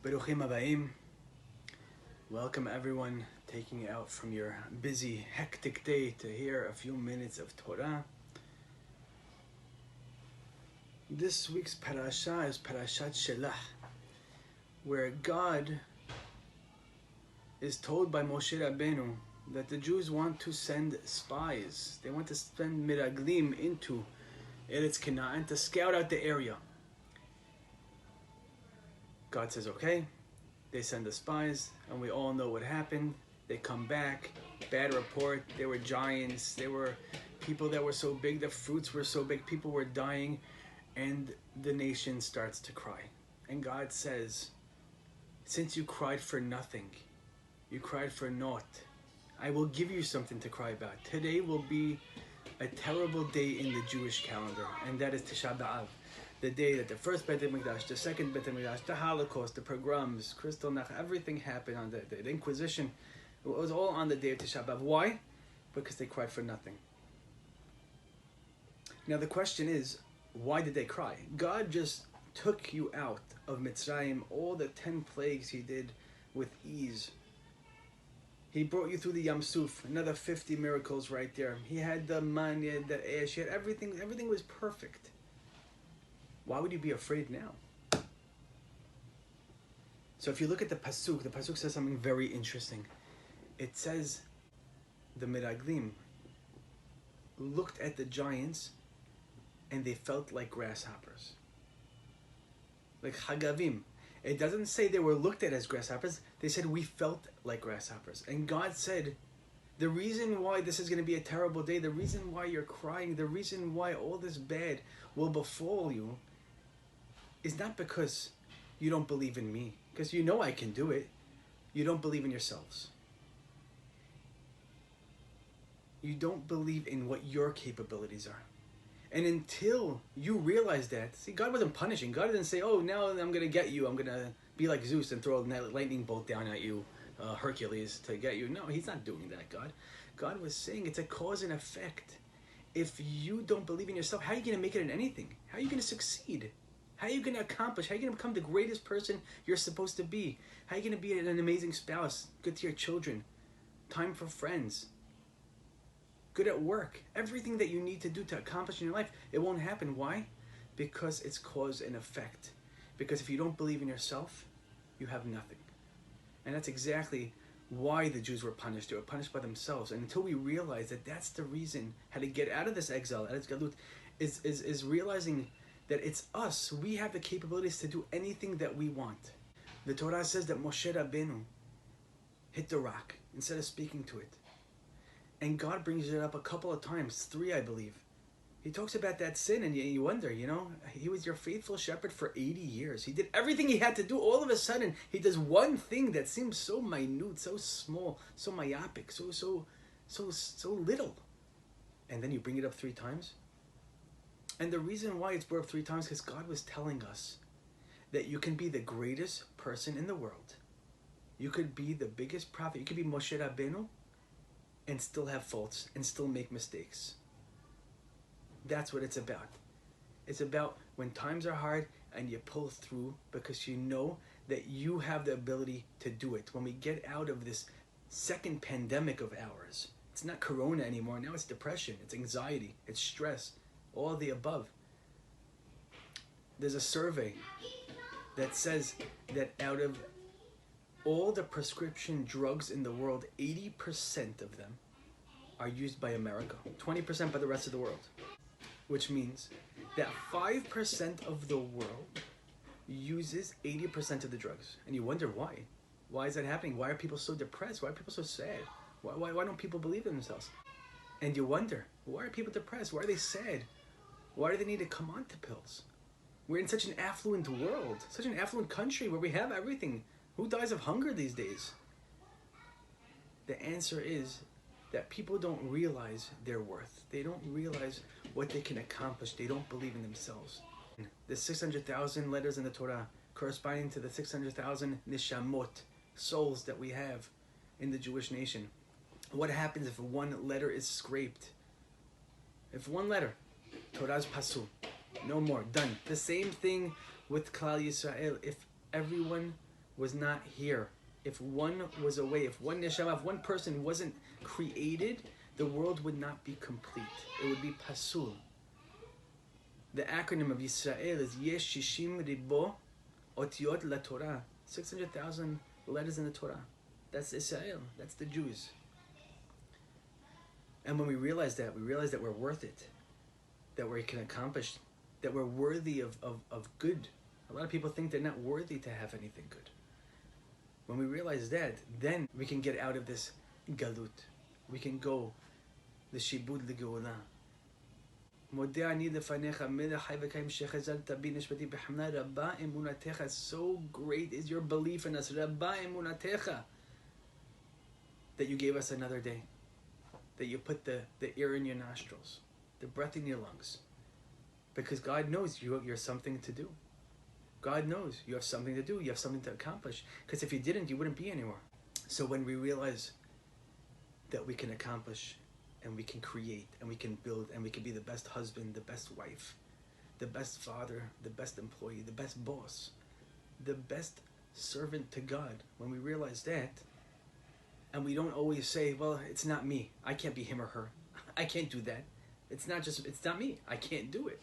Beruchim Abayim. Welcome everyone taking out from your busy, hectic day to hear a few minutes of Torah. This week's Parsha is Parashat Shlach, where God is told by Moshe Rabbeinu that the Jews want to send spies. They want to send miraglim into Eretz Canaan to scout out the area. God says, okay. They send the spies, and we all know what happened. They come back, bad report. They were giants. They were people that were so big. The fruits were so big. People were dying, and the nation starts to cry. And God says, since you cried for nothing, you cried for naught, I will give you something to cry about. Today will be a terrible day in the Jewish calendar, and that is Tisha B'Av. The day that the first Beit HaMikdash, the second Beit HaMikdash, the Holocaust, the pogroms, Kristallnacht, everything happened on that day. The Inquisition, it was all on the day of Tisha B'Av. Why? Because they cried for nothing. Now the question is, why did they cry? God just took you out of Mitzrayim, all the 10 plagues he did with ease. He brought you through the Yam Suf, another 50 miracles right there. He had the man, he had the ash, he had everything was perfect. Why would you be afraid now? So if you look at the Pasuk says something very interesting. It says the Miraglim looked at the giants and they felt like grasshoppers. Like Hagavim. It doesn't say they were looked at as grasshoppers. They said we felt like grasshoppers. And God said, the reason why this is going to be a terrible day, the reason why you're crying, the reason why all this bad will befall you is not because you don't believe in me, because you know I can do it. You don't believe in yourselves. You don't believe in what your capabilities are. And until you realize that, see, God wasn't punishing. God didn't say, oh, now I'm going to get you. I'm going to be like Zeus and throw a lightning bolt down at you, Hercules, to get you. No, he's not doing that, God. God was saying it's a cause and effect. If you don't believe in yourself, how are you going to make it in anything? How are you going to succeed? How are you going to accomplish? How are you going to become the greatest person you're supposed to be? How are you going to be an amazing spouse, good to your children, time for friends, good at work? Everything that you need to do to accomplish in your life, it won't happen. Why? Because it's cause and effect. Because if you don't believe in yourself, you have nothing. And that's exactly why the Jews were punished. They were punished by themselves. And until we realize that that's the reason how to get out of this exile, out of this galut, is realizing that it's us. We have the capabilities to do anything that we want. The Torah says that Moshe Rabbeinu hit the rock instead of speaking to it. And God brings it up a couple of times, 3 I believe. He talks about that sin and you wonder, he was your faithful shepherd for 80 years. He did everything he had to do. All of a sudden, he does one thing that seems so minute, so small, so myopic, so little. And then you bring it up 3 times. And the reason why it's brought up 3 times is because God was telling us that you can be the greatest person in the world. You could be the biggest prophet. You could be Moshe Rabbeinu and still have faults and still make mistakes. That's what it's about. It's about when times are hard and you pull through because you know that you have the ability to do it. When we get out of this second pandemic of ours, it's not corona anymore. Now it's depression, it's anxiety, it's stress. All of the above. There's a survey that says that out of all the prescription drugs in the world, 80% of them are used by America, 20% by the rest of the world. Which means that 5% of the world uses 80% of the drugs. And you wonder why. Why is that happening? Why are people so depressed? Why are people so sad? Why don't people believe in themselves? And you wonder, why are people depressed? Why are they sad? Why do they need to come onto pills? We're in such an affluent world, such an affluent country where we have everything. Who dies of hunger these days? The answer is that people don't realize their worth. They don't realize what they can accomplish. They don't believe in themselves. The 600,000 letters in the Torah corresponding to the 600,000 nishamot, souls that we have in the Jewish nation. What happens if one letter is scraped? If one letter, Torah's pasul, no more, done. The same thing with Kollel Yisrael. If everyone was not here, if one was away, if one neshama, if one person wasn't created, the world would not be complete. It would be pasul. The acronym of Yisrael is Yesh Shishim Ribo Otiot La Torah. 600,000 letters in the Torah. That's Israel. That's the Jews. And when we realize that we're worth it, that we can accomplish, that we're worthy of good. A lot of people think they're not worthy to have anything good. When we realize that, then we can get out of this galut. We can go the shibud legeulah. מודה אני לפניך מלך חי וקיים שחזרת בי נשמתי בחמלה רבה אמונתך. So great is your belief in us. רבה אמונתך. That you gave us another day. That you put the air in your nostrils. The breath in your lungs. Because God knows you're something to do. God knows you have something to do. You have something to accomplish. Because if you didn't, you wouldn't be anywhere. So when we realize that we can accomplish and we can create and we can build and we can be the best husband, the best wife, the best father, the best employee, the best boss, the best servant to God, when we realize that, and we don't always say, well, it's not me. I can't be him or her. I can't do that. It's not me. I can't do it.